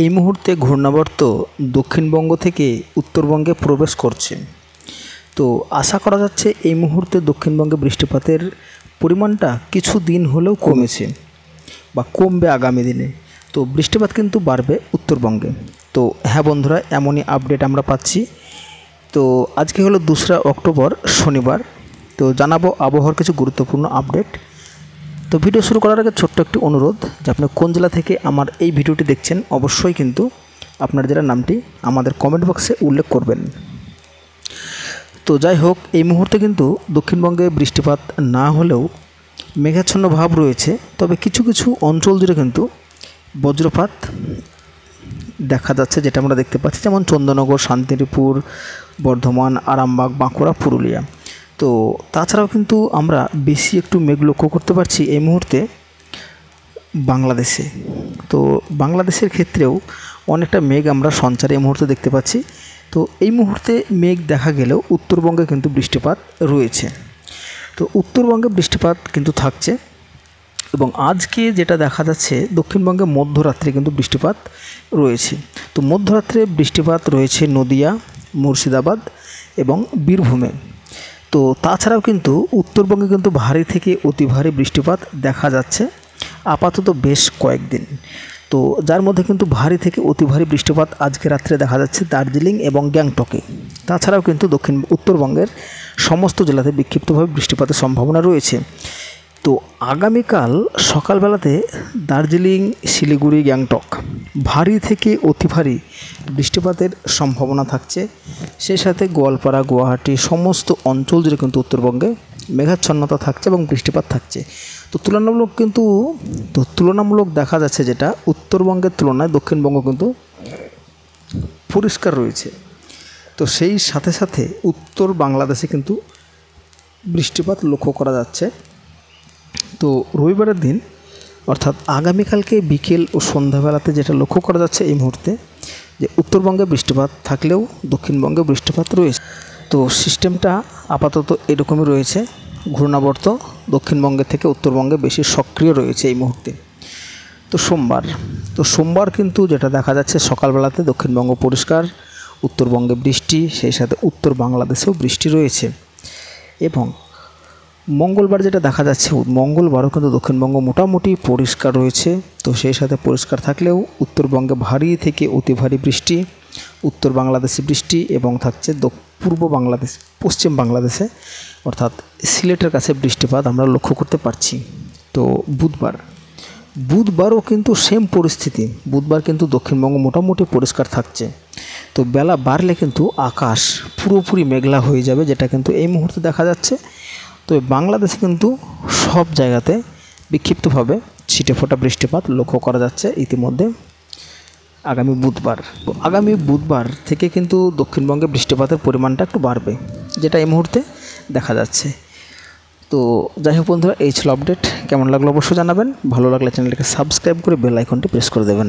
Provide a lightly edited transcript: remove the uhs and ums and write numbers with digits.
এই মুহূর্তে ঘূর্ণাবর্ত দক্ষিণবঙ্গ থেকে উত্তরবঙ্গে প্রবেশ করছে। তো আশা করা যাচ্ছে এই মুহূর্তে দক্ষিণবঙ্গে বৃষ্টিপাতের পরিমাণটা কিছু দিন হলেও কমেছে বা কমবে আগামী দিনে। তো বৃষ্টিপাত কিন্তু বাড়বে উত্তরবঙ্গে। তো হ্যাঁ বন্ধুরা, এমনই আপডেট আমরা পাচ্ছি। তো আজকে হলো 2 অক্টোবর শনিবার। তো জানাবো আবহাওয়ার কিছু গুরুত্বপূর্ণ আপডেট। তো ভিডিও শুরু করার আগে ছোট্ট একটি অনুরোধ যে আপনি কোন জেলা থেকে আমার এই ভিডিওটি দেখছেন অবশ্যই কিন্তু আপনার জেলার নামটি আমাদের কমেন্ট বক্সে উল্লেখ করবেন। তো যাই হোক, এই মুহূর্তে কিন্তু দক্ষিণবঙ্গে বৃষ্টিপাত না হলেও মেঘাচ্ছন্ন ভাব রয়েছে। তবে কিছু কিছু অঞ্চল জুড়ে কিন্তু বজ্রপাত দেখা যাচ্ছে, যেটা আমরা দেখতে পাচ্ছি, যেমন চন্দননগর, শান্তিপুর, বর্ধমান, আরামবাগ, বাঁকুড়া, পুরুলিয়া। তো তাছাড়াও কিন্তু আমরা বেশি একটু মেঘ লক্ষ্য করতে পারছি এই মুহূর্তে বাংলাদেশে। তো বাংলাদেশের ক্ষেত্রেও অনেকটা মেঘ আমরা সঞ্চারে এই মুহূর্তে দেখতে পাচ্ছি। তো এই মুহূর্তে মেঘ দেখা গেলেও উত্তরবঙ্গে কিন্তু বৃষ্টিপাত রয়েছে। তো উত্তরবঙ্গে বৃষ্টিপাত কিন্তু থাকছে এবং আজকে যেটা দেখা যাচ্ছে দক্ষিণবঙ্গে মধ্যরাত্রে কিন্তু বৃষ্টিপাত রয়েছে। তো মধ্যরাত্রে বৃষ্টিপাত রয়েছে নদিয়া, মুর্শিদাবাদ এবং বীরভূমে। তো তাছাড়াও কিন্তু উত্তরবঙ্গে কিন্তু ভারী থেকে অতি ভারী বৃষ্টিপাত দেখা যাচ্ছে আপাতত বেশ কয়েকদিন। তো যার মধ্যে কিন্তু ভারী থেকে অতি ভারী বৃষ্টিপাত আজকে রাত্রে দেখা যাচ্ছে দার্জিলিং এবং গ্যাংটকে। তাছাড়াও কিন্তু উত্তরবঙ্গের সমস্ত জেলাতে বিক্ষিপ্তভাবে বৃষ্টিপাতের সম্ভাবনা রয়েছে। তো আগামীকাল সকালবেলাতে দার্জিলিং, শিলিগুড়ি, গ্যাংটক ভারী থেকে অতি ভারী বৃষ্টিপাতের সম্ভাবনা থাকছে। সেই সাথে গোয়ালপাড়া, গুয়াহাটি সমস্ত অঞ্চল জুড়ে কিন্তু উত্তরবঙ্গে মেঘাচ্ছন্নতা থাকছে এবং বৃষ্টিপাত থাকছে। তো তুলনামূলক দেখা যাচ্ছে যেটা উত্তরবঙ্গের তুলনায় দক্ষিণবঙ্গ কিন্তু পরিষ্কার রয়েছে। তো সেই সাথে সাথে উত্তর বাংলাদেশে কিন্তু বৃষ্টিপাত লক্ষ্য করা যাচ্ছে। তো রবিবারের দিন অর্থাৎ আগামীকালকে বিকেল ও সন্ধ্যাবেলাতে যেটা লক্ষ্য করা যাচ্ছে এই মুহূর্তে যে উত্তরবঙ্গে বৃষ্টিপাত থাকলেও দক্ষিণবঙ্গে বৃষ্টিপাত রয়েছে। তো সিস্টেমটা আপাতত এরকমই রয়েছে। ঘূর্ণাবর্ত দক্ষিণবঙ্গে থেকে উত্তরবঙ্গে বেশি সক্রিয় রয়েছে এই মুহূর্তে। তো সোমবার কিন্তু যেটা দেখা যাচ্ছে সকালবেলাতে দক্ষিণবঙ্গ পরিষ্কার, উত্তরবঙ্গে বৃষ্টি, সেই সাথে উত্তর বাংলাদেশেও বৃষ্টি রয়েছে। এবং মঙ্গলবার যেটা দেখা যাচ্ছে মঙ্গলবারও কিন্তু দক্ষিণবঙ্গ মোটামুটি পরিষ্কার রয়েছে। তো সেই সাথে পরিষ্কার থাকলেও উত্তরবঙ্গে ভারী থেকে অতি ভারী বৃষ্টি, উত্তর বাংলাদেশে বৃষ্টি এবং থাকছে পূর্ব বাংলাদেশ, পশ্চিম বাংলাদেশে অর্থাৎ সিলেটের কাছে বৃষ্টিপাত আমরা লক্ষ্য করতে পারছি। তো বুধবারও কিন্তু সেম পরিস্থিতি। বুধবার কিন্তু দক্ষিণবঙ্গ মোটামুটি পরিষ্কার থাকছে। তো বেলা বাড়লে কিন্তু আকাশ পুরোপুরি মেঘলা হয়ে যাবে, যেটা কিন্তু এই মুহূর্তে দেখা যাচ্ছে। তো বাংলাদেশে কিন্তু সব জায়গাতে বিক্ষিপ্তভাবে ছিটেফোঁটা বৃষ্টিপাত লক্ষ্য করা যাচ্ছে ইতিমধ্যে। আগামী বুধবার থেকে কিন্তু দক্ষিণবঙ্গে বৃষ্টিপাতের পরিমাণটা একটু বাড়বে, যেটা এই মুহূর্তে দেখা যাচ্ছে। তো যাই হোক বন্ধুরা, এই ছিল আপডেট। কেমন লাগলো অবশ্যই জানাবেন। ভালো লাগলে চ্যানেলটিকে সাবস্ক্রাইব করে বেল আইকনটি প্রেস করে দেবেন।